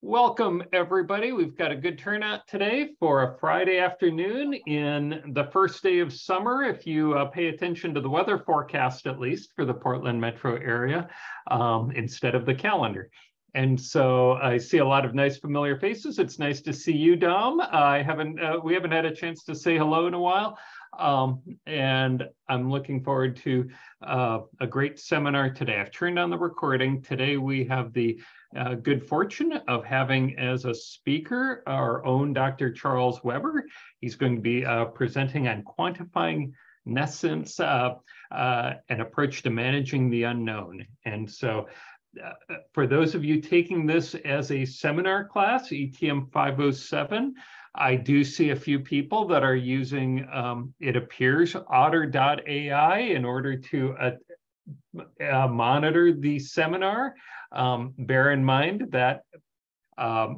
Welcome, everybody. We've got a good turnout today for a Friday afternoon in the first day of summer, if you pay attention to the weather forecast, at least for the Portland metro area, instead of the calendar. And so I see a lot of nice familiar faces. It's nice to see you, Dom. We haven't had a chance to say hello in a while. And I'm looking forward to a great seminar today. I've turned on the recording. Today we have the good fortune of having as a speaker our own Dr. Charles Weber. He's going to be presenting on quantifying nescience, an approach to managing the unknown. And so for those of you taking this as a seminar class, ETM 507, I do see a few people that are using, it appears, Otter.ai in order to monitor the seminar. Bear in mind that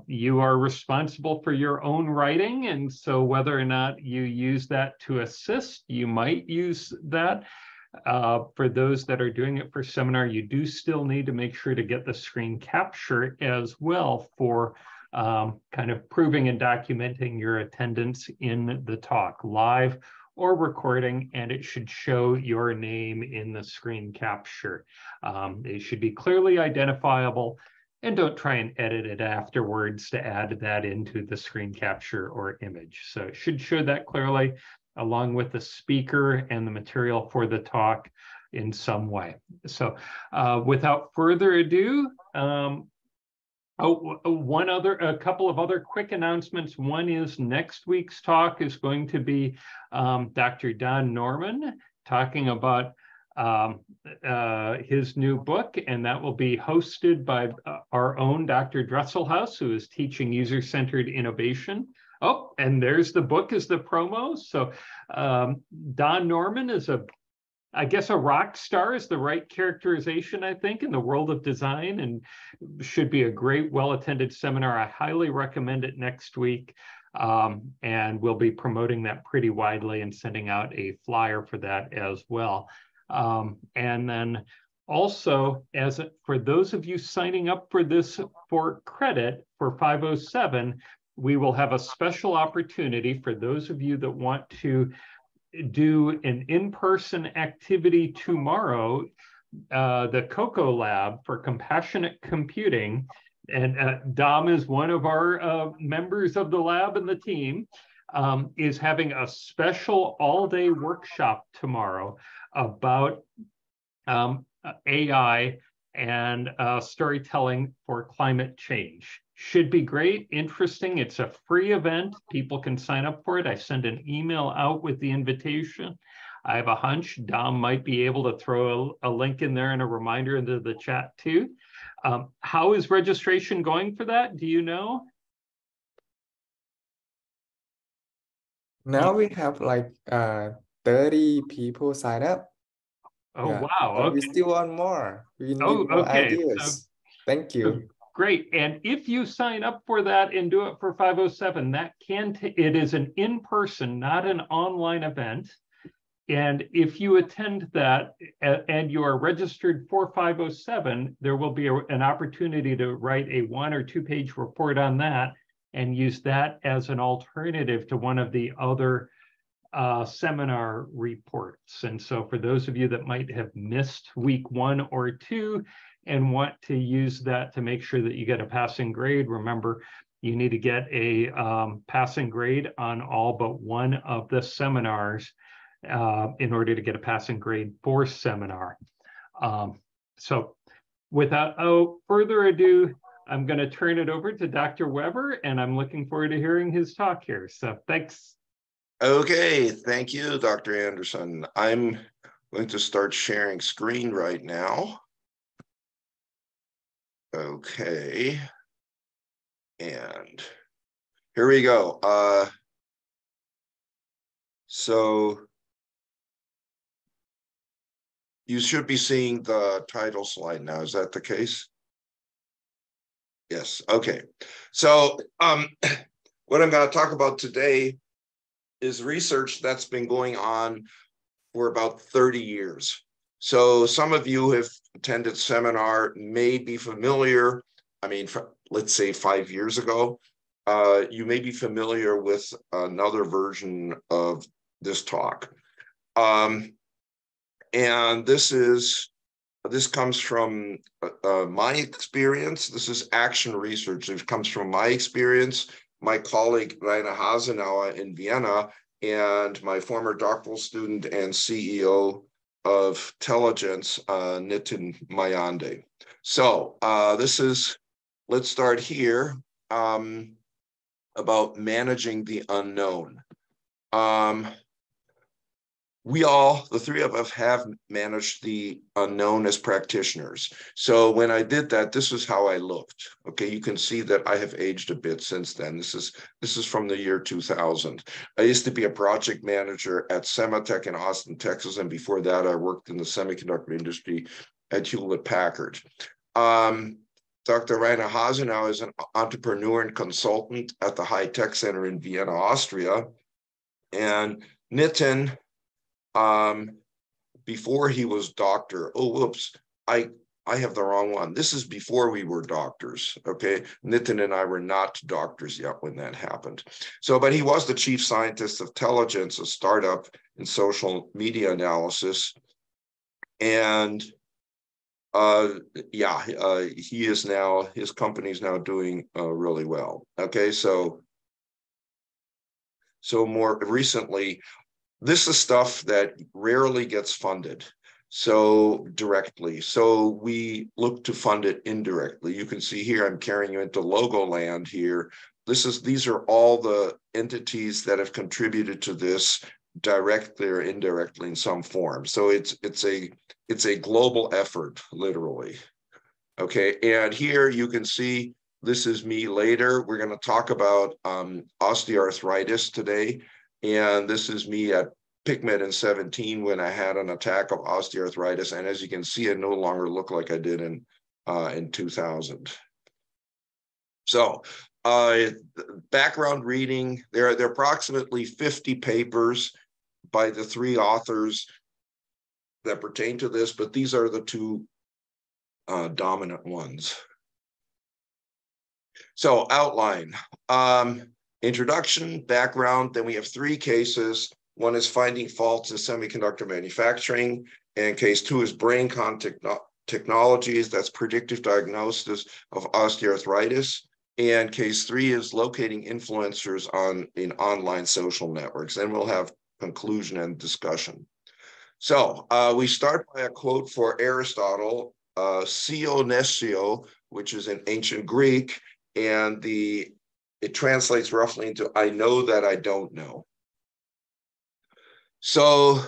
you are responsible for your own writing, and so whether or not you use that to assist, you might use that. For those that are doing it for seminar, you do still need to make sure to get the screen capture as well for kind of proving and documenting your attendance in the talk, live or recording, and it should show your name in the screen capture. It should be clearly identifiable, and don't try and edit it afterwards to add that into the screen capture or image. So it should show that clearly, along with the speaker and the material for the talk in some way. So without further ado, a couple of other quick announcements. One is next week's talk is going to be Dr. Don Norman talking about his new book, and that will be hosted by our own Dr. Dresselhaus, who is teaching user-centered innovation. Oh, and there's the book as the promo. So Don Norman is I guess a rock star is the right characterization, I think, in the world of design, and should be a great, well-attended seminar. I highly recommend it next week, and we'll be promoting that pretty widely and sending out a flyer for that as well. And then also, for those of you signing up for this for credit for 507, we will have a special opportunity for those of you that want to do an in-person activity tomorrow, the COCO Lab for Compassionate Computing. And Dom is one of our members of the lab and the team, is having a special all-day workshop tomorrow about AI and storytelling for climate change. Should be great, interesting. It's a free event. People can sign up for it. I send an email out with the invitation. I have a hunch Dom might be able to throw a link in there and a reminder into the chat too. How is registration going for that? Do you know? Now we have like 30 people sign up. Oh, yeah. Wow. But okay. we still want more. We need more okay. ideas. Thank you. Great. And if you sign up for that and do it for 507, it is an in-person, not an online event. And if you attend that and you are registered for 507, there will be an opportunity to write a 1 or 2 page report on that and use that as an alternative to one of the other seminar reports. And so for those of you that might have missed week 1 or 2 and want to use that to make sure that you get a passing grade, remember, you need to get a passing grade on all but one of the seminars in order to get a passing grade for seminar. So without further ado, I'm going to turn it over to Dr. Weber, and I'm looking forward to hearing his talk here. So thanks. Okay, thank you, Dr. Anderson. I'm going to start sharing screen right now. Okay, and here we go. So you should be seeing the title slide now. Is that the case? Yes, okay. So what I'm going to talk about today is research that's been going on for about 30 years. So some of you have attended seminar, may be familiar. I mean, let's say 5 years ago. You may be familiar with another version of this talk. And this comes from my experience. This is action research. It comes from my experience, my colleague Rainer Hasenauer in Vienna, and my former doctoral student and CEO of Telligence, Nitin Mayande. So let's start here about managing the unknown. We all, the three of us, have managed the unknown as practitioners. So when I did that, this is how I looked. Okay, you can see that I have aged a bit since then. This is from the year 2000. I used to be a project manager at Sematech in Austin, Texas, and before that, I worked in the semiconductor industry at Hewlett Packard. Dr. Rainer Hasenauer is an entrepreneur and consultant at the High Tech Center in Vienna, Austria, and Nitin, before he was doctor. Oh, whoops, I have the wrong one. This is before we were doctors, okay? Nitin and I were not doctors yet when that happened. So, but he was the chief scientist of Telligence, a startup in social media analysis. And he is now, his company is now doing really well. Okay, so more recently, this is stuff that rarely gets funded so directly. So we look to fund it indirectly. You can see here, I'm carrying you into logo land here. These are all the entities that have contributed to this directly or indirectly in some form. So it's a global effort, literally. Okay, and here you can see this is me later. We're going to talk about osteoarthritis today. And this is me at PicMed in 17 when I had an attack of osteoarthritis. And as you can see, I no longer look like I did in 2000. So background reading, there are approximately 50 papers by the three authors that pertain to this, but these are the two dominant ones. So outline. Introduction, background, then we have three cases. One is finding faults in semiconductor manufacturing, and case two is BrainCon technologies, that's predictive diagnosis of osteoarthritis. And case three is locating influencers in online social networks. And we'll have conclusion and discussion. So we start by a quote for Aristotle, "Scio nescio," which is in ancient Greek, and it translates roughly into "I know that I don't know." So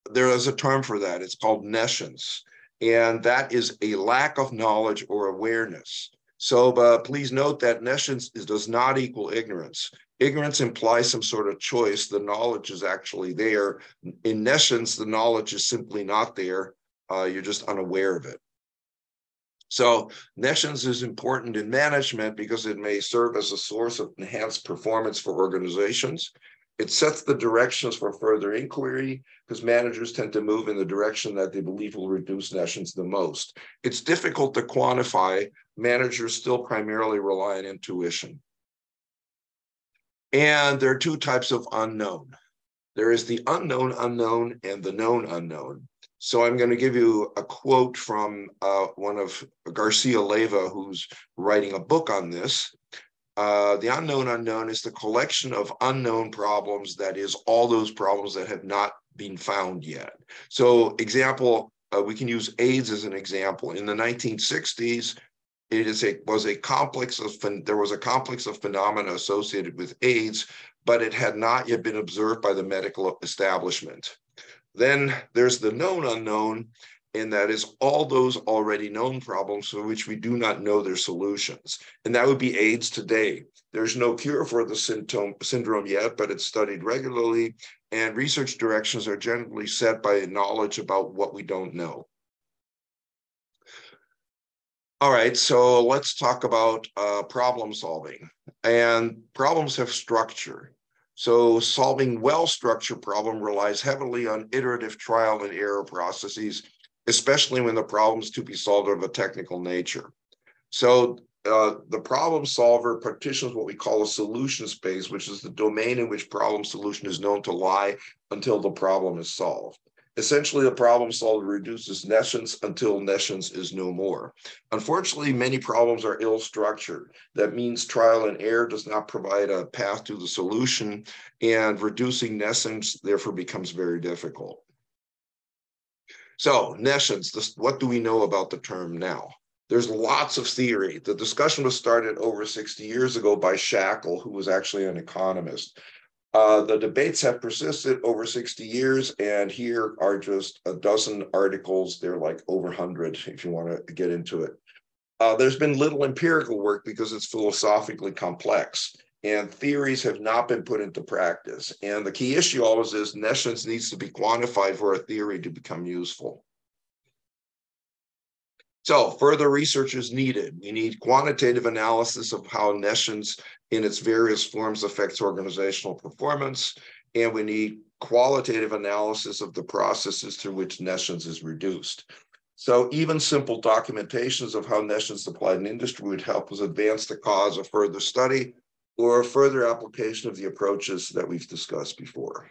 there is a term for that. It's called nescience, and that is a lack of knowledge or awareness. So please note that nescience does not equal ignorance. Ignorance implies some sort of choice. The knowledge is actually there. In nescience, the knowledge is simply not there. You're just unaware of it. So nescience is important in management because it may serve as a source of enhanced performance for organizations. It sets the directions for further inquiry because managers tend to move in the direction that they believe will reduce nescience the most. It's difficult to quantify. Managers still primarily rely on intuition. And there are two types of unknown. There is the unknown unknown and the known unknown. So I'm going to give you a quote from one of Garcia Leyva, who's writing a book on this. The unknown unknown is the collection of unknown problems, that is, all those problems that have not been found yet. So example, we can use AIDS as an example. In the 1960s, there was a complex of phenomena associated with AIDS, but it had not yet been observed by the medical establishment. Then there's the known unknown, and that is all those already known problems for which we do not know their solutions. And that would be AIDS today. There's no cure for the syndrome yet, but it's studied regularly, and research directions are generally set by knowledge about what we don't know. All right, so let's talk about problem solving. And problems have structure. So solving well-structured problem relies heavily on iterative trial and error processes, especially when the problems to be solved are of a technical nature. So the problem solver partitions what we call a solution space, which is the domain in which problem solution is known to lie until the problem is solved. Essentially, the problem solver reduces nescience until nescience is no more. Unfortunately, many problems are ill-structured. That means trial and error does not provide a path to the solution, and reducing nescience therefore becomes very difficult. So, nescience, what do we know about the term now? There's lots of theory. The discussion was started over 60 years ago by Shackle, who was actually an economist. The debates have persisted over 60 years, and here are just a dozen articles. They're like over 100 if you want to get into it. There's been little empirical work because it's philosophically complex, and theories have not been put into practice. And the key issue always is nescience needs to be quantified for a theory to become useful. So further research is needed. We need quantitative analysis of how nescience in its various forms affects organizational performance, and we need qualitative analysis of the processes through which nescience is reduced. So even simple documentations of how nescience is applied in industry would help us advance the cause of further study or further application of the approaches that we've discussed before.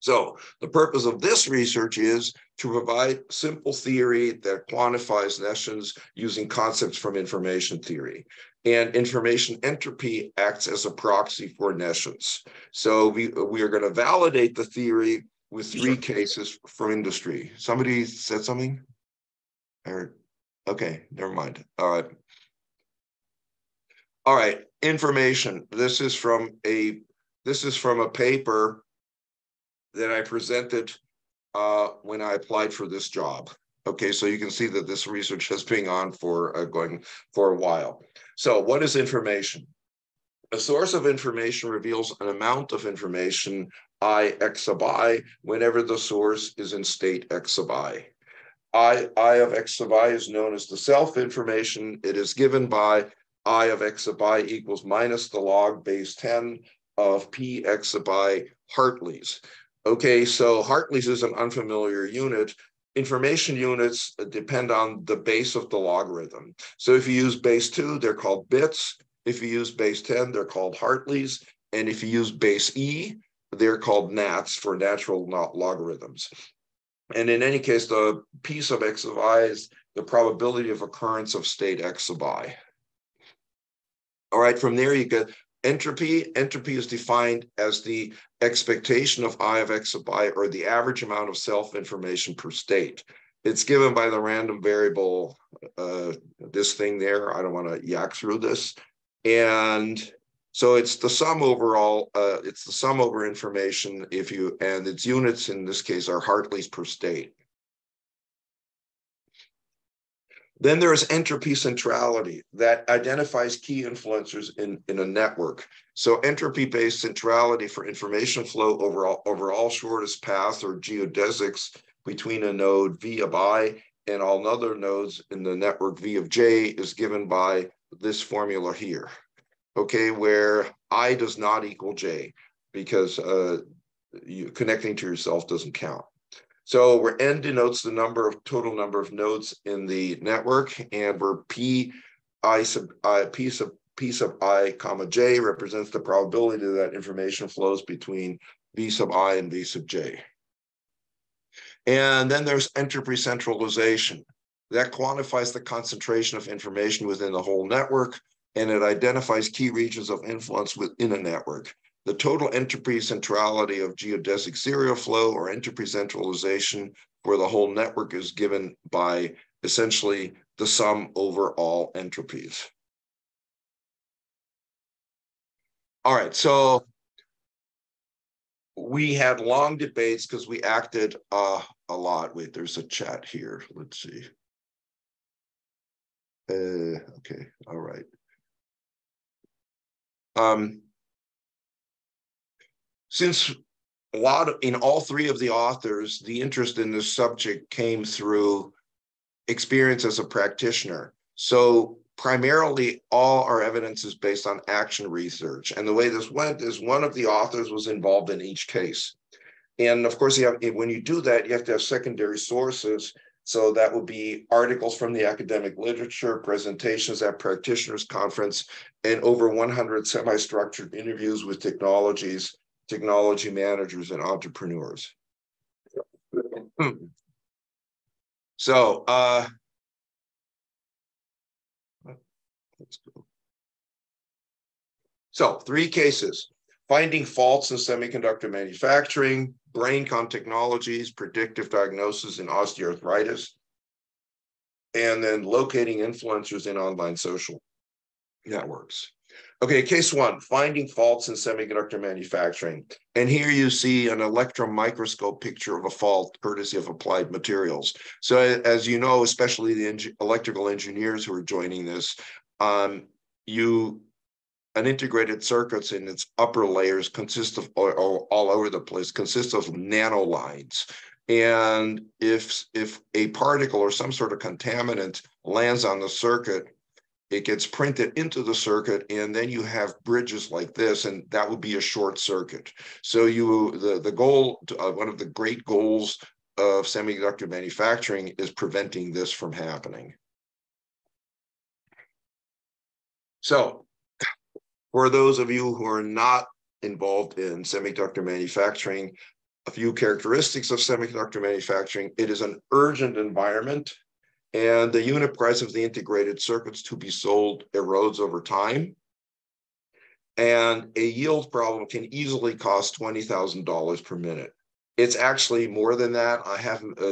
So the purpose of this research is to provide simple theory that quantifies nescience using concepts from information theory. And information entropy acts as a proxy for nescience. So we are going to validate the theory with 3 cases from industry. Somebody said something? Okay, never mind. All right, information. This is from a paper that I presented when I applied for this job. Okay, so you can see that this research has been on going for a while. So what is information? A source of information reveals an amount of information, I x sub I, whenever the source is in state x sub I. I of x sub I is known as the self-information. It is given by I of x sub I equals minus the log base 10 of p x sub I Hartleys. Okay, so Hartleys is an unfamiliar unit. Information units depend on the base of the logarithm. So if you use base 2, they're called bits. If you use base 10, they're called Hartleys. And if you use base E, they're called nats for natural logarithms. And in any case, the p sub x sub I is the probability of occurrence of state x sub I. All right, from there you get entropy. Entropy is defined as the expectation of I of x sub I, or the average amount of self-information per state. It's given by the random variable, this thing there. I don't want to yak through this. And so it's the sum overall, it's the sum over information and its units in this case are Hartleys per state. Then there's entropy centrality that identifies key influencers in a network. So entropy-based centrality for information flow over all shortest paths or geodesics between a node V of I and all other nodes in the network V of J is given by this formula here, okay, where I does not equal J because connecting to yourself doesn't count. So where n denotes the total number of nodes in the network, and where p sub I comma j represents the probability that information flows between v sub I and v sub j. And then there's entropy centralization. That quantifies the concentration of information within the whole network, and it identifies key regions of influence within a network. The total entropy centrality of geodesic serial flow, or entropy centralization for the whole network, is given by essentially the sum over all entropies. All right, so we had long debates because we acted a lot. Wait, there's a chat here. Let's see. Okay, all right. Since in all 3 of the authors, the interest in this subject came through experience as a practitioner. So primarily all our evidence is based on action research. And the way this went is one of the authors was involved in each case. And of course, when you do that, you have to have secondary sources. So that would be articles from the academic literature, presentations at practitioners conference, and over 100 semi-structured interviews with technology managers, and entrepreneurs. So, let's go. So 3 cases: finding faults in semiconductor manufacturing, BrainCom Technologies, predictive diagnosis in osteoarthritis, and then locating influencers in online social networks. Okay, case 1, finding faults in semiconductor manufacturing. And here you see an electron microscope picture of a fault courtesy of Applied Materials. So as you know, especially the electrical engineers who are joining this, an integrated circuits in its upper layers consist of, or all over the place, consists of nanolines. And if a particle or some sort of contaminant lands on the circuit, it gets printed into the circuit, and then you have bridges like this, and that would be a short circuit. So the goal, one of the great goals of semiconductor manufacturing is preventing this from happening. So for those of you who are not involved in semiconductor manufacturing, a few characteristics of semiconductor manufacturing: it is an urgent environment, and the unit price of the integrated circuits to be sold erodes over time. And a yield problem can easily cost $20,000 per minute. It's actually more than that.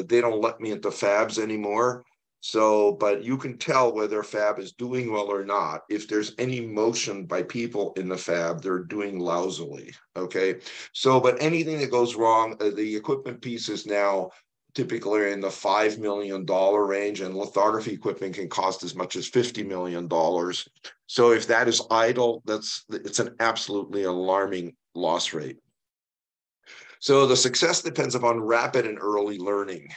They don't let me into fabs anymore. So, but you can tell whether a fab is doing well or not. If there's any motion by people in the fab, they're doing lousily, okay? So, but anything that goes wrong, the equipment piece is now typically in the $5 million range, and lithography equipment can cost as much as $50 million. So if that is idle, it's an absolutely alarming loss rate. So the success depends upon rapid and early learning.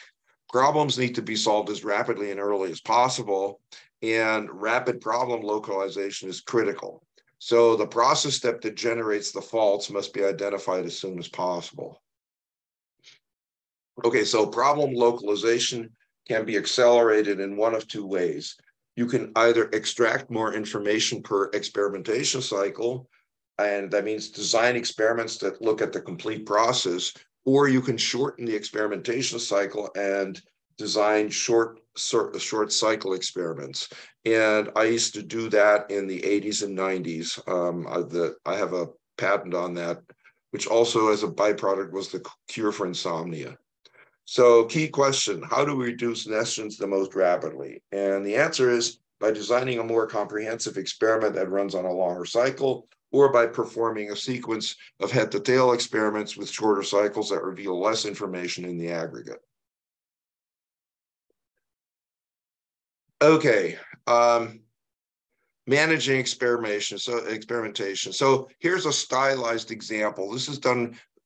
Problems need to be solved as rapidly and early as possible, and rapid problem localization is critical. So the process step that generates the faults must be identified as soon as possible. Okay, so problem localization can be accelerated in one of 2 ways. You can either extract more information per experimentation cycle, and that means design experiments that look at the complete process, or you can shorten the experimentation cycle and design short cycle experiments. And I used to do that in the 80s and 90s. I have a patent on that, which also as a byproduct was the cure for insomnia. So key question: how do we reduce nestions the most rapidly? And the answer is by designing a more comprehensive experiment that runs on a longer cycle, or by performing a sequence of head-to-tail experiments with shorter cycles that reveal less information in the aggregate. Okay, managing experimentation. So here's a stylized example.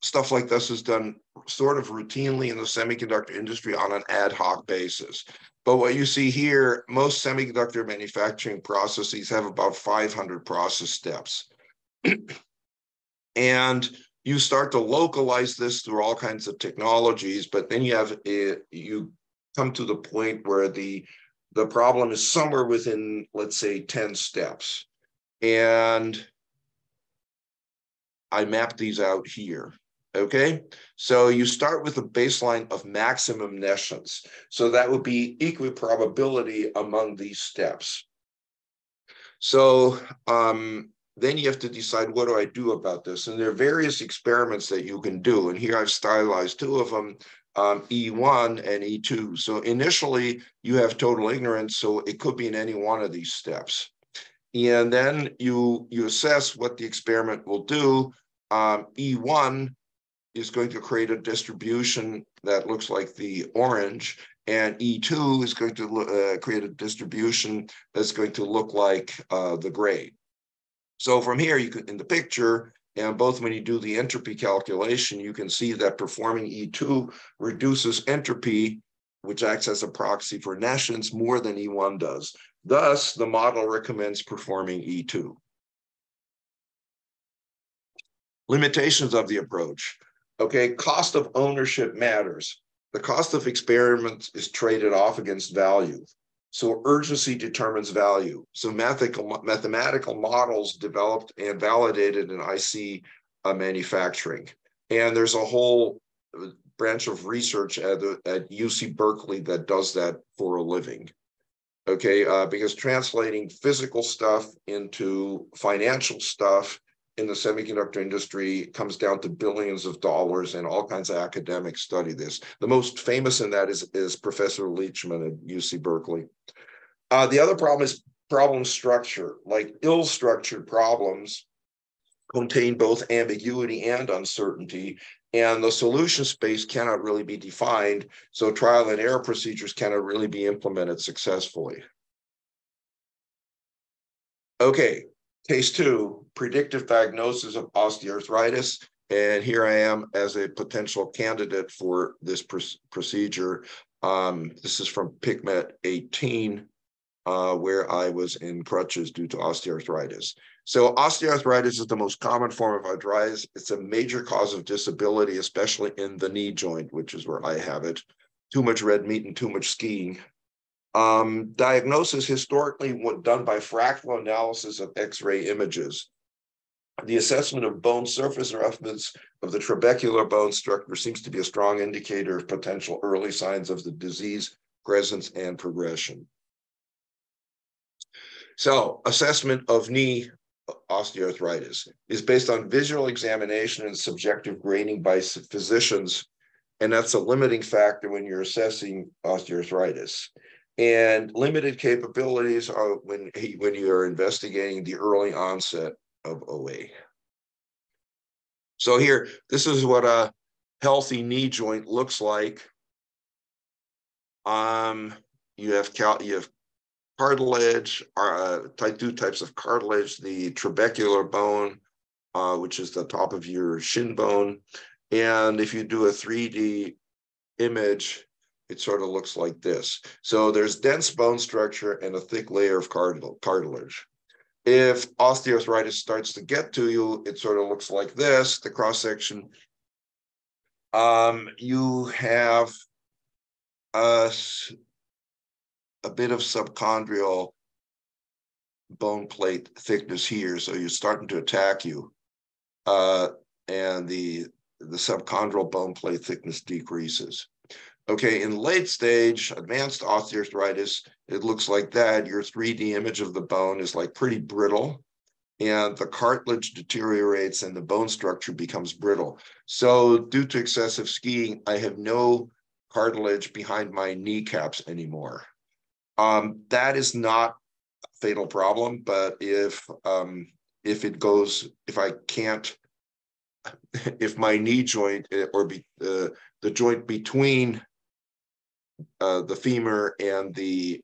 Stuff like this is done sort of routinely in the semiconductor industry on an ad hoc basis. But what you see here, most semiconductor manufacturing processes have about 500 process steps. And you start to localize this through all kinds of technologies, but then you come to the point where the problem is somewhere within, let's say, 10 steps. And I map these out here. Okay, so you start with a baseline of maximum nescience. So that would be equiprobability among these steps. So then you have to decide, what do I do about this? And there are various experiments that you can do. And here I've stylized 2 of them, E1 and E2. So initially you have total ignorance, so it could be in any one of these steps. And then you assess what the experiment will do. E1 is going to create a distribution that looks like the orange, and E2 is going to create a distribution that's going to look like the gray. So from here, you can, in the picture, and both when you do the entropy calculation, you can see that performing E2 reduces entropy, which acts as a proxy for nescience, more than E1 does. Thus, the model recommends performing E2. Limitations of the approach. Okay, cost of ownership matters. the cost of experiments is traded off against value. So urgency determines value. So mathematical models developed and validated in IC manufacturing. And there's a whole branch of research at UC Berkeley that does that for a living. Okay, because translating physical stuff into financial stuff in the semiconductor industry comes down to billions of dollars, and all kinds of academics study this. The most famous in that is Professor Leachman at UC Berkeley. The other problem is problem structure. Like ill-structured problems contain both ambiguity and uncertainty, and the solution space cannot really be defined, so trial and error procedures cannot really be implemented successfully. Okay, case 2, predictive diagnosis of osteoarthritis. And here I am as a potential candidate for this procedure. This is from PICMET 18, where I was in crutches due to osteoarthritis. So osteoarthritis is the most common form of arthritis. It's a major cause of disability, especially in the knee joint, which is where I have it. Too much red meat and too much skiing. Diagnosis historically was done by fractal analysis of X-ray images. The assessment of bone surface roughness of the trabecular bone structure seems to be a strong indicator of potential early signs of the disease presence and progression. So, assessment of knee osteoarthritis is based on visual examination and subjective grading by physicians, and that's a limiting factor when you're assessing osteoarthritis. And limited capabilities are when you are investigating the early onset of OA. So here, this is what a healthy knee joint looks like. You have cartilage, two types of cartilage, the trabecular bone, which is the top of your shin bone. And if you do a 3D image, it sort of looks like this. So there's dense bone structure and a thick layer of cartilage. If osteoarthritis starts to get to you, it sort of looks like this, the cross-section. You have a bit of subchondral bone plate thickness here, so you're starting to attack you. And the subchondral bone plate thickness decreases. Okay, in late stage, advanced osteoarthritis, it looks like that. Your 3D image of the bone is like pretty brittle, and the cartilage deteriorates and the bone structure becomes brittle. So due to excessive skiing, I have no cartilage behind my kneecaps anymore. That is not a fatal problem, but if my knee joint or the joint between the femur and the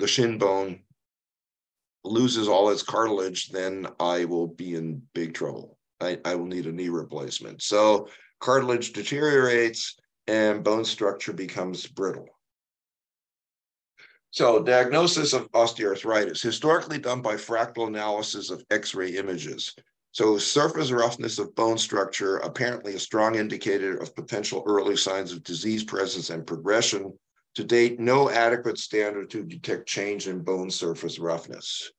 shin bone loses all its cartilage, then I will be in big trouble. I will need a knee replacement. So cartilage deteriorates and bone structure becomes brittle. So diagnosis of osteoarthritis, historically done by fractal analysis of X-ray images. So surface roughness of bone structure, apparently a strong indicator of potential early signs of disease presence and progression. To date, no adequate standard to detect change in bone surface roughness.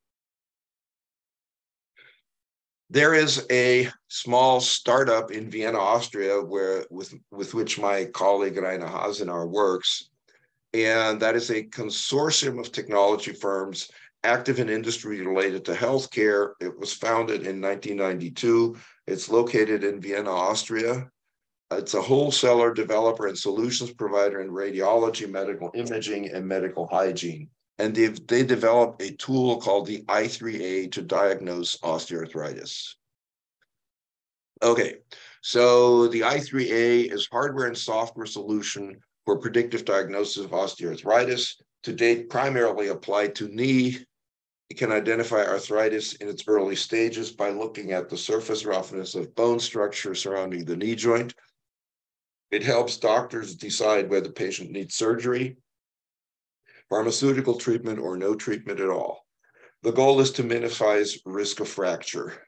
There is a small startup in Vienna, Austria, with which my colleague Rainer Hasenaar works. And that is a consortium of technology firms active in industry related to healthcare. It was founded in 1992. It's located in Vienna, Austria. It's a wholesaler, developer, and solutions provider in radiology, medical imaging, and medical hygiene. And they developed a tool called the i3A to diagnose osteoarthritis. Okay, so the i3A is hardware and software solution for predictive diagnosis of osteoarthritis. To date, primarily applied to knee. It can identify arthritis in its early stages by looking at the surface roughness of bone structure surrounding the knee joint. It helps doctors decide whether the patient needs surgery, pharmaceutical treatment, or no treatment at all. The goal is to minimize risk of fracture.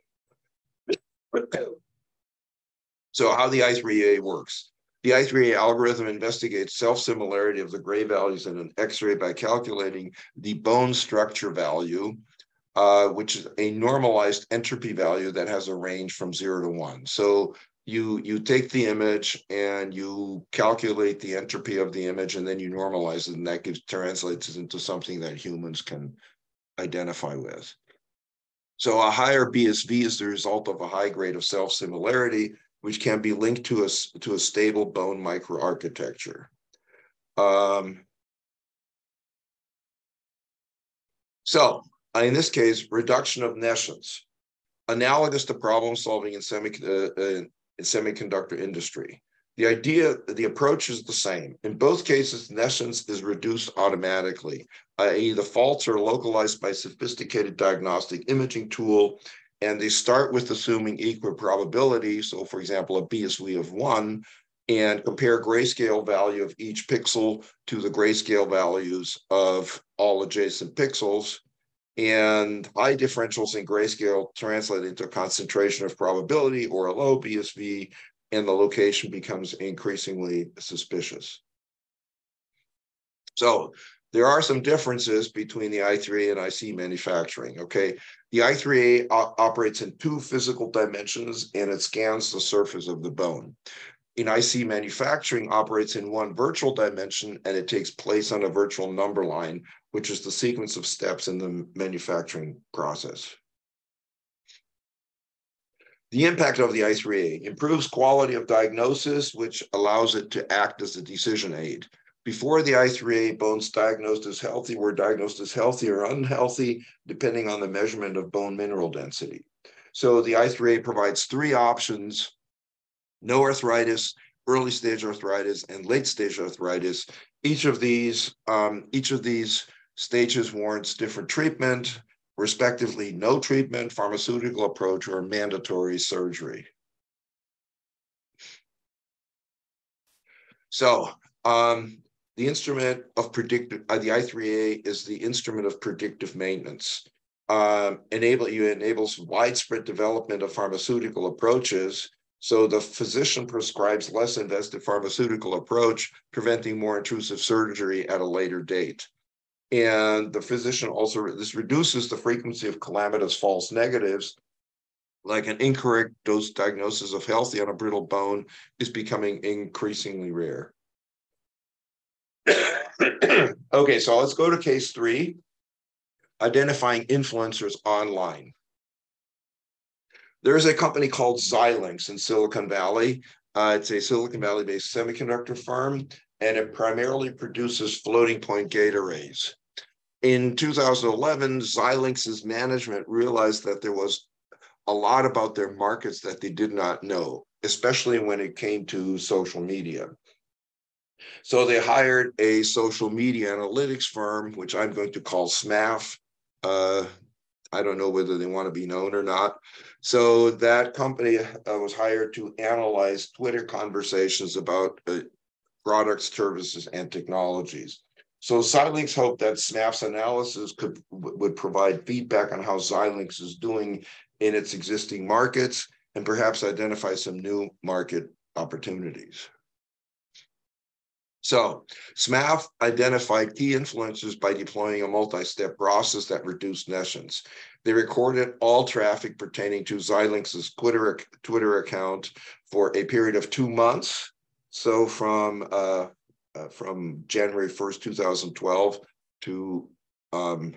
So how the i3A works. The I3A algorithm investigates self-similarity of the gray values in an X-ray by calculating the bone structure value, which is a normalized entropy value that has a range from 0 to 1. So you take the image and you calculate the entropy of the image, and then you normalize it, and that translates it into something that humans can identify with. So a higher BSV is the result of a high grade of self-similarity, which can be linked to a stable bone microarchitecture. So in this case, reduction of nescience, analogous to problem solving in semiconductor industry. The approach is the same. In both cases, nescience is reduced automatically, i.e. the faults are localized by sophisticated diagnostic imaging tool, and they start with assuming equal probability. So for example, a BSV of 1, and compare grayscale value of each pixel to the grayscale values of all adjacent pixels. And high differentials in grayscale translate into a concentration of probability or a low BSV, and the location becomes increasingly suspicious. So there are some differences between the I3A and IC manufacturing, okay? The I3A operates in 2 physical dimensions, and it scans the surface of the bone. In IC manufacturing operates in 1 virtual dimension, and it takes place on a virtual number line, which is the sequence of steps in the manufacturing process. The impact of the I3A improves quality of diagnosis, which allows it to act as a decision aid. Before the I3A, bones diagnosed as healthy were diagnosed as healthy or unhealthy, depending on the measurement of bone mineral density. So the I3A provides 3 options: no arthritis, early stage arthritis, and late stage arthritis. Each of these stages warrants different treatment, respectively, no treatment, pharmaceutical approach, or mandatory surgery. So the instrument of the I3A is the instrument of predictive maintenance. Enables widespread development of pharmaceutical approaches. So the physician prescribes less invasive pharmaceutical approach, preventing more intrusive surgery at a later date. And the physician also, this reduces the frequency of calamitous false negatives, like an incorrect dose diagnosis of healthy on a brittle bone is becoming increasingly rare. Okay, so let's go to case 3, identifying influencers online. There's a company called Xilinx in Silicon Valley. It's a Silicon Valley-based semiconductor firm, and it primarily produces floating point gate arrays. In 2011, Xilinx's management realized that there was a lot about their markets that they did not know, especially when it came to social media. So they hired a social media analytics firm, which I'm going to call SMAF. I don't know whether they want to be known or not. So that company was hired to analyze Twitter conversations about products, services, and technologies. So Xilinx hoped that SMAF's analysis would provide feedback on how Xilinx is doing in its existing markets and perhaps identify some new market opportunities. So SMAF identified key influencers by deploying a multi-step process that reduced nescience. They recorded all traffic pertaining to Xilinx's Twitter account for a period of 2 months. So from January 1st, 2012 to, for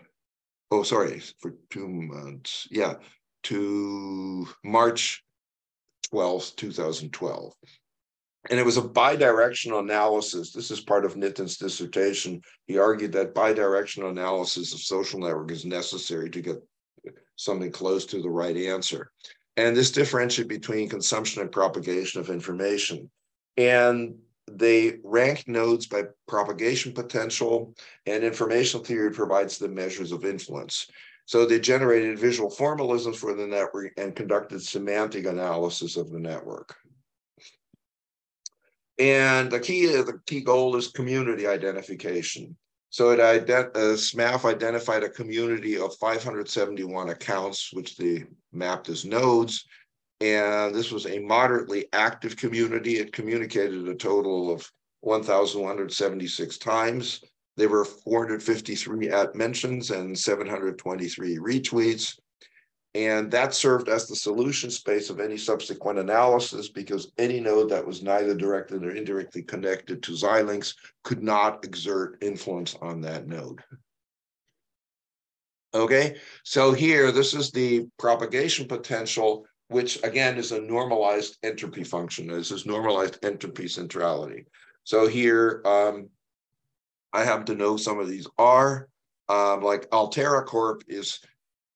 2 months, to March 12th, 2012. And it was a bidirectional analysis. This is part of Nitin's dissertation. He argued that bidirectional analysis of social network is necessary to get something close to the right answer. And this differentiates between consumption and propagation of information. And they ranked nodes by propagation potential, and information theory provides the measures of influence. So they generated visual formalisms for the network and conducted semantic analysis of the network. And the key goal is community identification. So SMAF identified a community of 571 accounts, which they mapped as nodes. And this was a moderately active community. It communicated a total of 1,176 times. There were 453 mentions and 723 retweets. And that served as the solution space of any subsequent analysis, because any node that was neither directly or indirectly connected to Xilinx could not exert influence on that node. Okay, so here, this is the propagation potential, which again is a normalized entropy function. This is normalized entropy centrality. So here, I happen to know some of these are, like Altera Corp is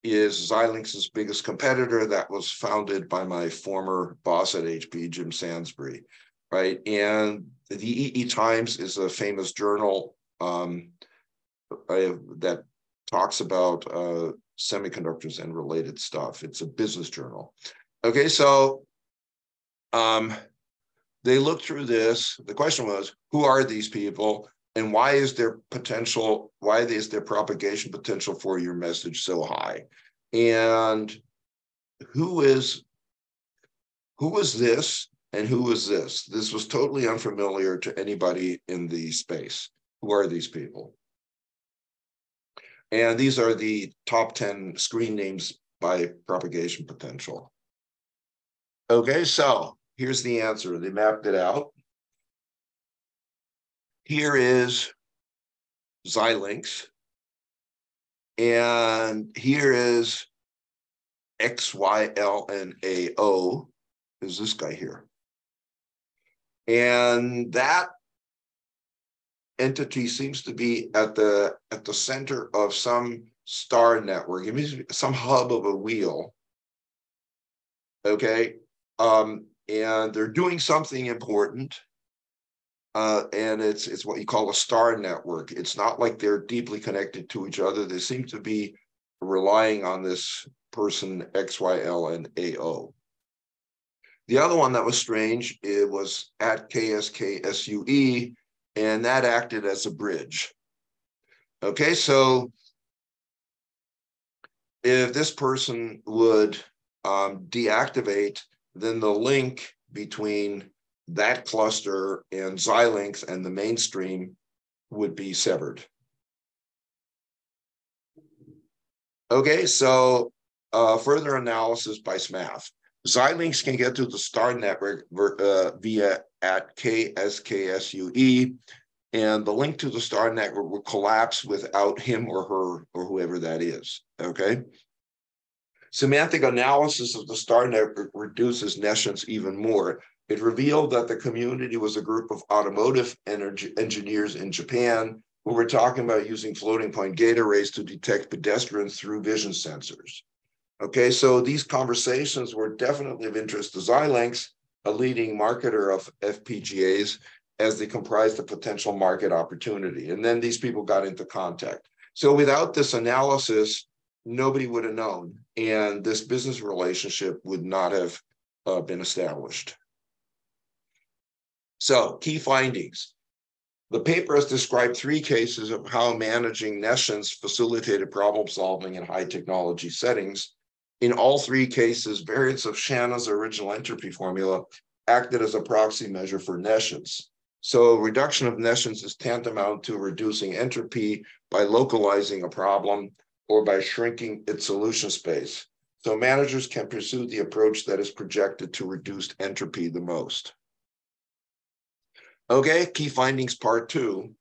Xilinx's biggest competitor. That was founded by my former boss at HP, Jim Sansbury, right? And the EE Times is a famous journal that talks about semiconductors and related stuff. It's a business journal. Okay, so they looked through this. The question was, who are these people? And why is their potential, why is their propagation potential for your message so high? And who is this and who is this? This was totally unfamiliar to anybody in the space. Who are these people? And these are the top 10 screen names by propagation potential. Okay, so here's the answer. They mapped it out. Here is Xilinx. And here is XYLNAO, is this guy here. And that entity seems to be at the center of some star network. It means some hub of a wheel. Okay. And they're doing something important. And it's what you call a star network. It's not like they're deeply connected to each other. They seem to be relying on this person XYLNAO. The other one that was strange, it was at KSKSUE, and that acted as a bridge. Okay, so if this person would deactivate, then the link between that cluster and Xilinx and the mainstream would be severed. Okay, so further analysis by SMAF. Xilinx can get to the star network via at KSKSUE, and the link to the star network will collapse without him or her or whoever that is, okay? Semantic analysis of the star network reduces nescience even more. It revealed that the community was a group of automotive engineers in Japan who were talking about using floating point gate arrays to detect pedestrians through vision sensors. Okay, so these conversations were definitely of interest to Xilinx, a leading marketer of FPGAs, as they comprised a potential market opportunity. And then these people got into contact. So without this analysis, nobody would have known, and this business relationship would not have been established. So, key findings. The paper has described 3 cases of how managing nescience facilitated problem solving in high technology settings. In all 3 cases, variants of Shannon's original entropy formula acted as a proxy measure for nescience. So reduction of nescience is tantamount to reducing entropy by localizing a problem or by shrinking its solution space. So managers can pursue the approach that is projected to reduce entropy the most. Okay, key findings part 2.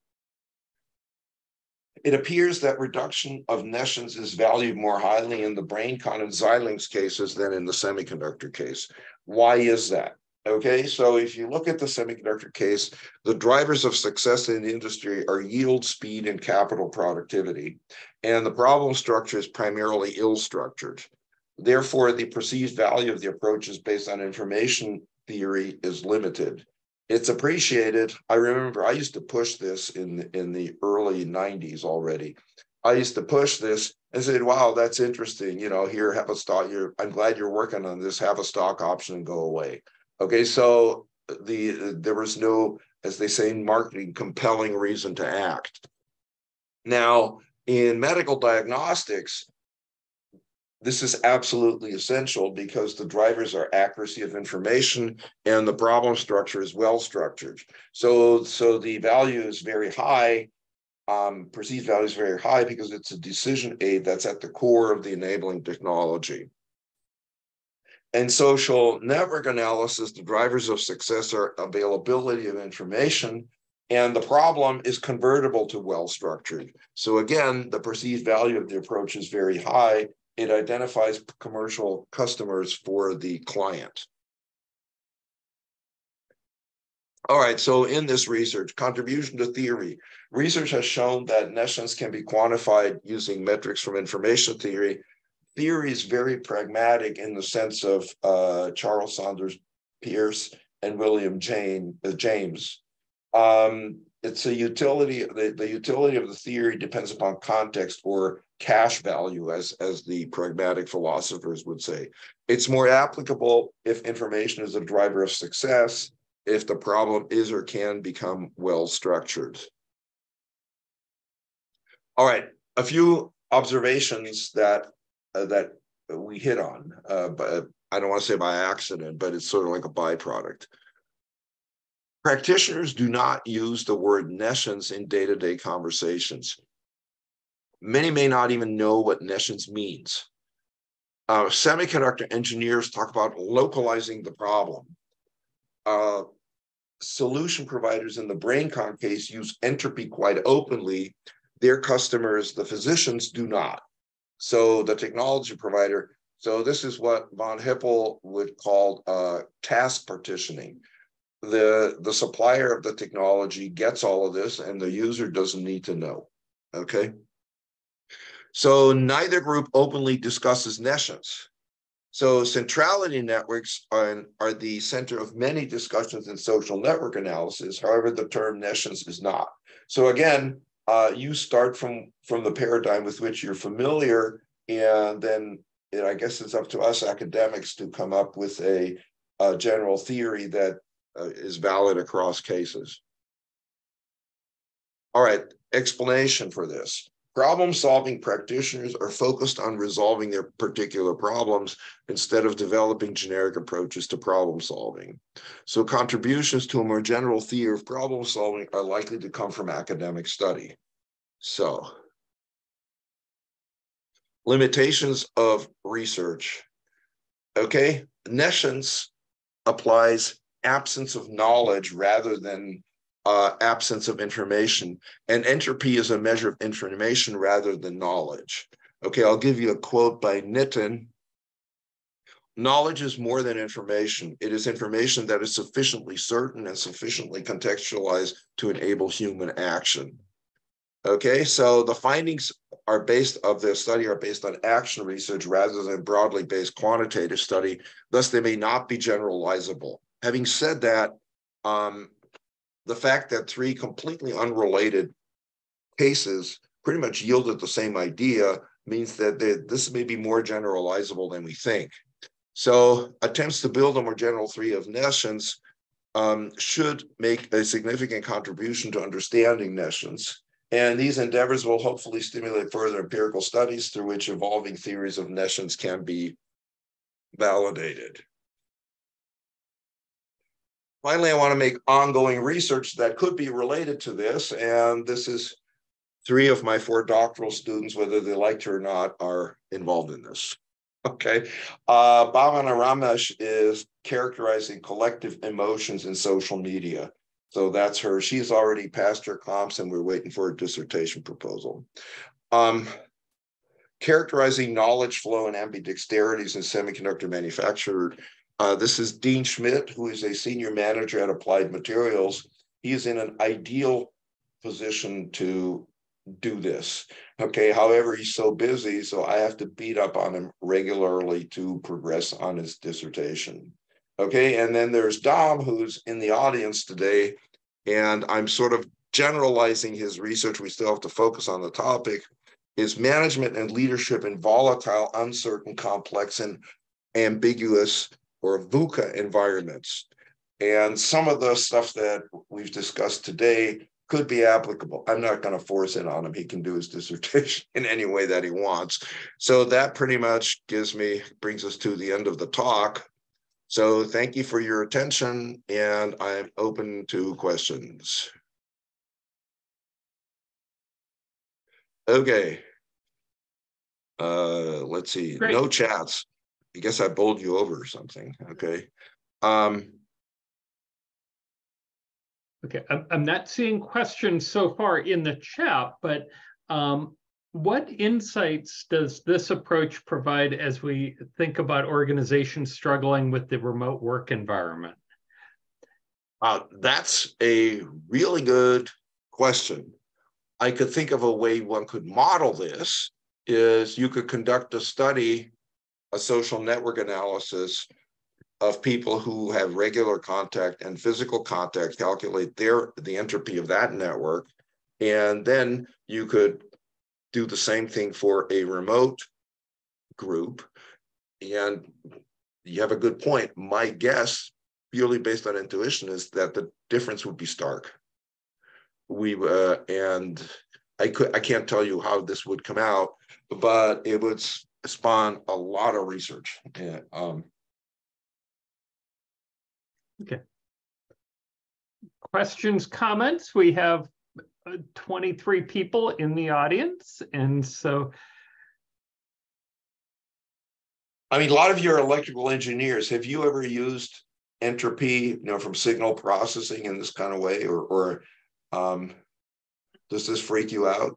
It appears that reduction of nescience is valued more highly in the BrainCon and Xilinx cases than in the semiconductor case. Why is that? Okay, so if you look at the semiconductor case, the drivers of success in the industry are yield, speed, and capital productivity. And the problem structure is primarily ill-structured. Therefore, the perceived value of the approaches based on information theory is limited. It's appreciated. I remember I used to push this in the early 90s already. I used to push this and said, wow, that's interesting. You know, here, have a stock. I'm glad you're working on this. Have a stock option and go away. Okay, so there was no, as they say in marketing, compelling reason to act. Now, in medical diagnostics, This is absolutely essential because the drivers are accuracy of information and the problem structure is well structured. So the value is very high, perceived value is very high because it's a decision aid that's at the core of the enabling technology. In social network analysis, the drivers of success are availability of information, and the problem is convertible to well-structured. So again, the perceived value of the approach is very high. It identifies commercial customers for the client. All right, so in this research, contribution to theory, research has shown that nescience can be quantified using metrics from information theory. Theory is very pragmatic in the sense of Charles Sanders Peirce and William James. It's a utility, the utility of the theory depends upon context or cash value, as the pragmatic philosophers would say. It's more applicable if information is a driver of success, if the problem is or can become well-structured. All right, a few observations that we hit on, but I don't want to say by accident, but it's sort of like a byproduct. Practitioners do not use the word nescience in day-to-day conversations. Many may not even know what nescience means. Semiconductor engineers talk about localizing the problem. Solution providers in the BrainCon case use entropy quite openly. Their customers, the physicians, do not. So the technology provider, so this is what von Hippel would call task partitioning. The supplier of the technology gets all of this and the user doesn't need to know, okay? So neither group openly discusses nescience. So centrality networks are the center of many discussions in social network analysis. However, the term nescience is not. So again, you start from the paradigm with which you're familiar, and then I guess it's up to us academics to come up with a general theory that is valid across cases. All right, explanation for this. Problem-solving practitioners are focused on resolving their particular problems instead of developing generic approaches to problem solving. So contributions to a more general theory of problem solving are likely to come from academic study. So, limitations of research. Okay, nescience applies absence of knowledge rather than absence of information. And entropy is a measure of information rather than knowledge. Okay, I'll give you a quote by Nitin. Knowledge is more than information. It is information that is sufficiently certain and sufficiently contextualized to enable human action. Okay, so the findings are of the study are based on action research rather than broadly based quantitative study. Thus, they may not be generalizable. Having said that, the fact that 3 completely unrelated cases pretty much yielded the same idea means that this may be more generalizable than we think. So attempts to build a more general theory of nescience should make a significant contribution to understanding nescience. And these endeavors will hopefully stimulate further empirical studies through which evolving theories of nescience can be validated. Finally, I want to make ongoing research that could be related to this, and this is 3 of my 4 doctoral students, whether they like to or not, are involved in this. Okay, Bhavana Ramesh is characterizing collective emotions in social media. So that's her. She's already passed her comps, and we're waiting for a dissertation proposal. Characterizing knowledge flow and ambidexterities in semiconductor manufacture. This is Dean Schmidt, who is a senior manager at Applied Materials. He is in an ideal position to do this. Okay, however, he's so busy, so I have to beat up on him regularly to progress on his dissertation. Okay, and then there's Dom, who's in the audience today, and I'm sort of generalizing his research. We still have to focus on the topic. Is management and leadership in volatile, uncertain, complex, and ambiguous or VUCA environments. And some of the stuff that we've discussed today could be applicable. I'm not going to force it on him. He can do his dissertation in any way that he wants. So that pretty much brings us to the end of the talk. So thank you for your attention, and I'm open to questions. Okay. Let's see. Great. No chats. I guess I bowled you over or something. Okay. Okay, I'm not seeing questions so far in the chat, but what insights does this approach provide as we think about organizations struggling with the remote work environment? That's a really good question. I could think of a way one could model this is you could conduct a study, a social network analysis of people who have regular contact and physical contact, calculate the entropy of that network. And then you could do the same thing for a remote group. And you have a good point. My guess, purely based on intuition, is that the difference would be stark. And I can't tell you how this would come out, but it would spawn a lot of research. Okay. Questions, comments? We have 23 people in the audience, and so. I mean, a lot of you are electrical engineers. Have you ever used entropy, from signal processing in this kind of way, or does this freak you out?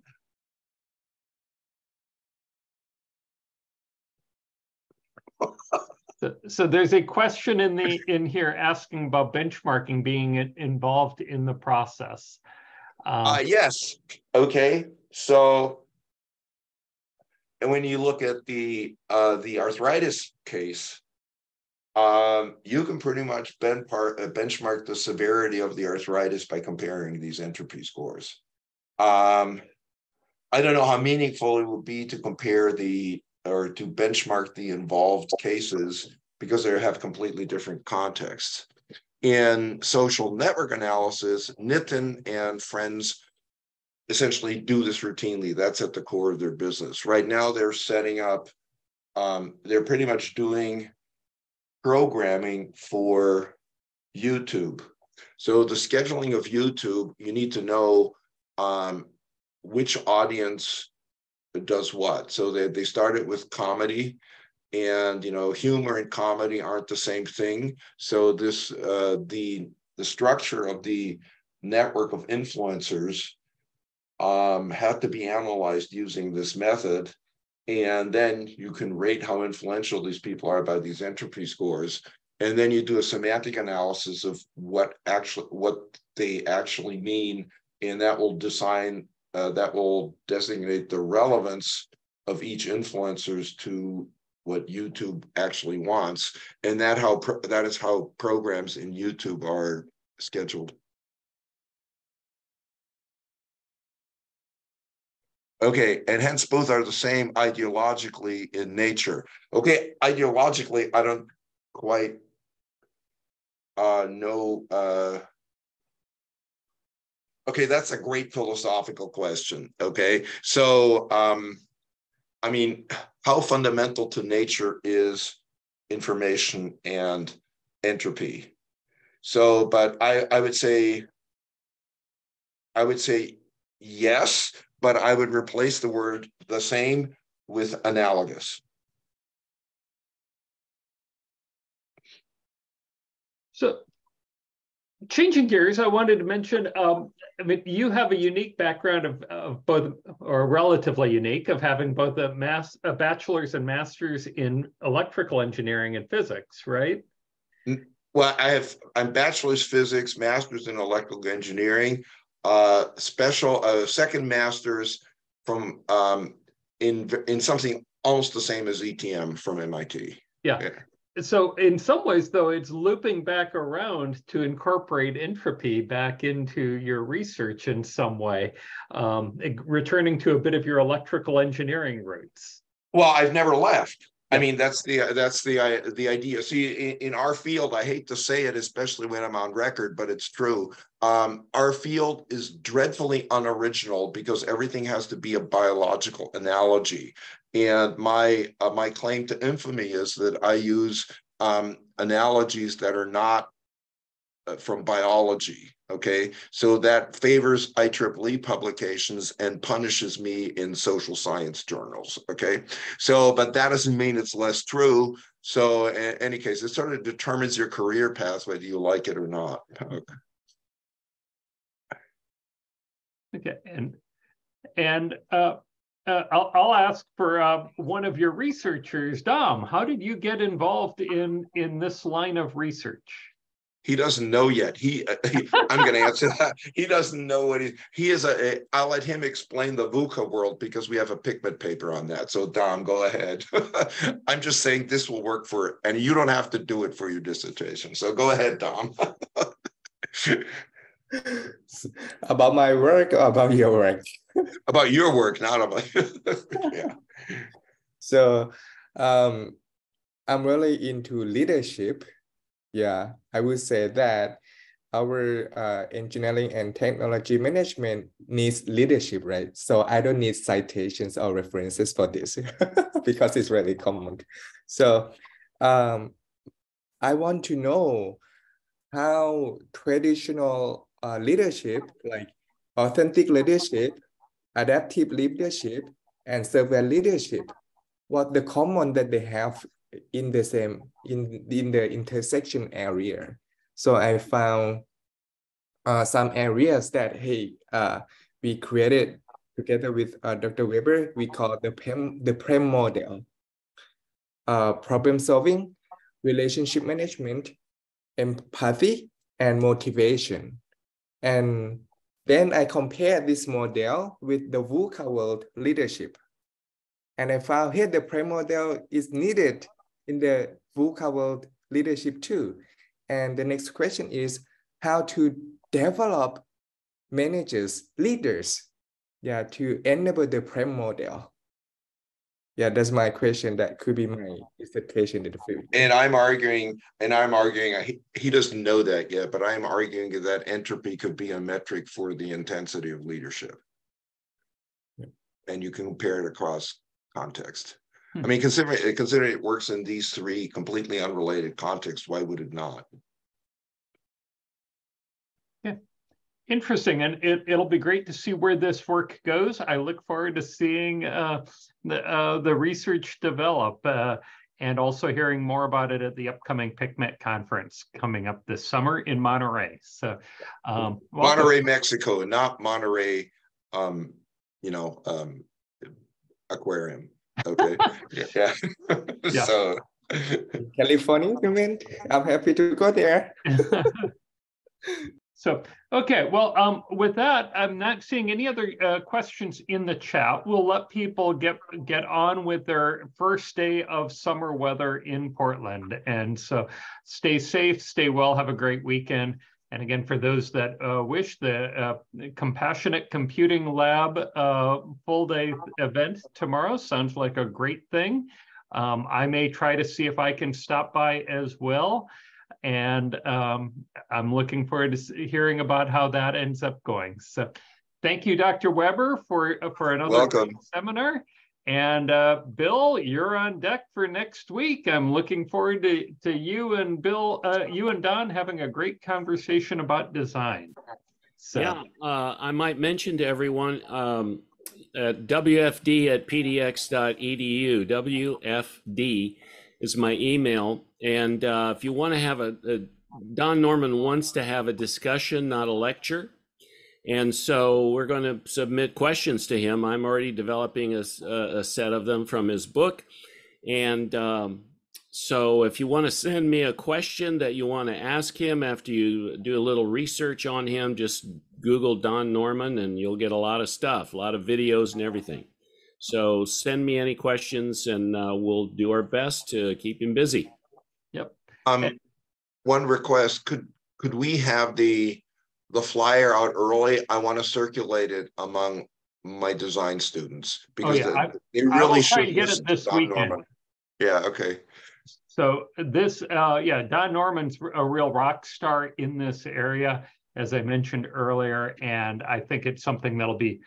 So there's a question in here asking about benchmarking being involved in the process. Yes. Okay. So, and when you look at the arthritis case, you can pretty much benchmark the severity of the arthritis by comparing these entropy scores. I don't know how meaningful it would be to compare or to benchmark the involved cases because they have completely different contexts. In social network analysis, Nitin and friends essentially do this routinely. That's at the core of their business. Right now, they're setting up, they're pretty much doing programming for YouTube. So the scheduling of YouTube, you need to know which audience does what. So they started with comedy, and humor and comedy aren't the same thing. So this the structure of the network of influencers have to be analyzed using this method, and then you can rate how influential these people are by these entropy scores, and then you do a semantic analysis of what they actually mean, and that will designate the relevance of each influencers to what YouTube actually wants, and that is how programs in YouTube are scheduled. Okay, and hence both are the same ideologically in nature. Okay, ideologically, I don't quite know. Okay, that's a great philosophical question. Okay, so I mean, how fundamental to nature is information and entropy? So, but I would say yes, but I would replace the word the same with analogous. So, changing gears, I wanted to mention, I mean, you have a unique background of both, or relatively unique, of having both a bachelor's and master's in electrical engineering and physics, right? Well, I'm bachelor's physics, master's in electrical engineering, second master's from in something almost the same as ETM from MIT. Yeah. So in some ways, though, it's looping back around to incorporate entropy back into your research in some way, returning to a bit of your electrical engineering roots. Well, I've never left. I mean, that's the idea. See, in our field, I hate to say it, especially when I'm on record, but it's true. Our field is dreadfully unoriginal because everything has to be a biological analogy. And my claim to infamy is that I use analogies that are not from biology. Okay, so that favors IEEE publications and punishes me in social science journals. Okay, so but that doesn't mean it's less true. So in any case, it sort of determines your career path, whether you like it or not. Okay, and I'll ask for one of your researchers, Dom. How did you get involved in this line of research? He doesn't know yet. I'm going to answer that. He doesn't know what he is. I'll let him explain the VUCA world because we have a pigment paper on that. So Dom, go ahead. I'm just saying this will work for, and you don't have to do it for your dissertation. So go ahead, Dom. About my work or about your work? About your work, not about. Yeah. So I'm really into leadership. Yeah, I would say that our engineering and technology management needs leadership, right? So I don't need citations or references for this because it's really common. So I want to know how traditional leadership, like authentic leadership, adaptive leadership, and servant leadership, what the common that they have in the same in the intersection area. So I found some areas that we created together with Dr. Weber. We call the PREM model: problem solving, relationship management, empathy, and motivation. And then I compared this model with the VUCA world leadership. And I found here the PREM model is needed in the VUCA world leadership too. And the next question is how to develop managers, leaders, to enable the PREM model. Yeah, that's my question. That could be my dissertation in the future. And I'm arguing, he doesn't know that yet, but I'm arguing that entropy could be a metric for the intensity of leadership. Yeah. And you can compare it across context. I mean, considering it works in these three completely unrelated contexts, why would it not? Yeah, interesting, and it'll be great to see where this work goes. I look forward to seeing the research develop and also hearing more about it at the upcoming PICMET conference coming up this summer in Monterey. So, Monterey, Mexico, not Monterey, aquarium. Okay. Yeah. Yeah. So California, you mean? I'm happy to go there. So, okay, well, with that, I'm not seeing any other questions in the chat. We'll let people get on with their first day of summer weather in Portland. And so stay safe, stay well, have a great weekend. And again, for those that wish, the Compassionate Computing Lab full day event tomorrow sounds like a great thing. I may try to see if I can stop by as well. And I'm looking forward to hearing about how that ends up going. So thank you, Dr. Weber, for another seminar. And Bill, you're on deck for next week. I'm looking forward to you and Bill, you and Don having a great conversation about design. So. Yeah, I might mention to everyone at wfd@pdx.edu, WFD is my email. And if you want to have Don Norman wants to have a discussion, not a lecture. And so we're going to submit questions to him. I'm already developing a set of them from his book. And so if you want to send me a question that you want to ask him after you do a little research on him, just Google Don Norman and you'll get a lot of stuff, a lot of videos and everything. So send me any questions and we'll do our best to keep him busy. Yep. One request, could we have the flyer out early? I want to circulate it among my design students because they really should get it this weekend. Yeah, okay. So this, yeah, Don Norman's a real rock star in this area, as I mentioned earlier, and I think it's something that'll be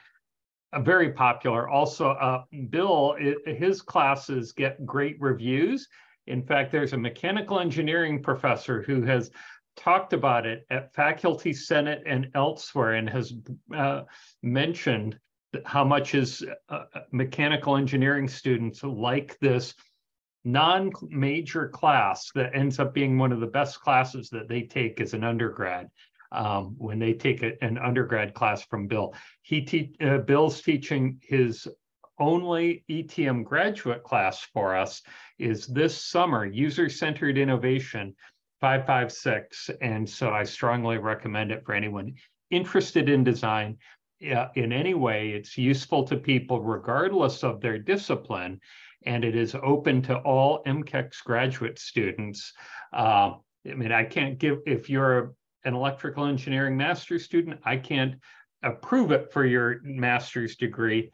very popular. Also, Bill, his classes get great reviews. In fact, there's a mechanical engineering professor who has talked about it at Faculty Senate and elsewhere, and has mentioned how much his mechanical engineering students like this non-major class that ends up being one of the best classes that they take as an undergrad. When they take an undergrad class from Bill, Bill's teaching his only ETM graduate class for us is this summer, User-Centered Innovation 556. And so I strongly recommend it for anyone interested in design in any way. It's useful to people regardless of their discipline, and it is open to all MCEX graduate students. I mean, I can't give, if you're an electrical engineering master's student, I can't approve it for your master's degree,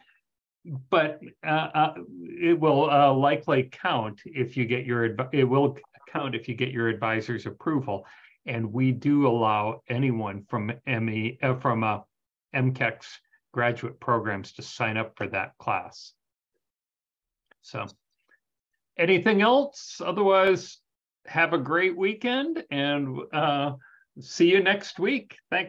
but it will likely count if you get your, it will count if you get your advisor's approval. And we do allow anyone from MCEX graduate programs to sign up for that class. So anything else? Otherwise, have a great weekend and see you next week. Thanks.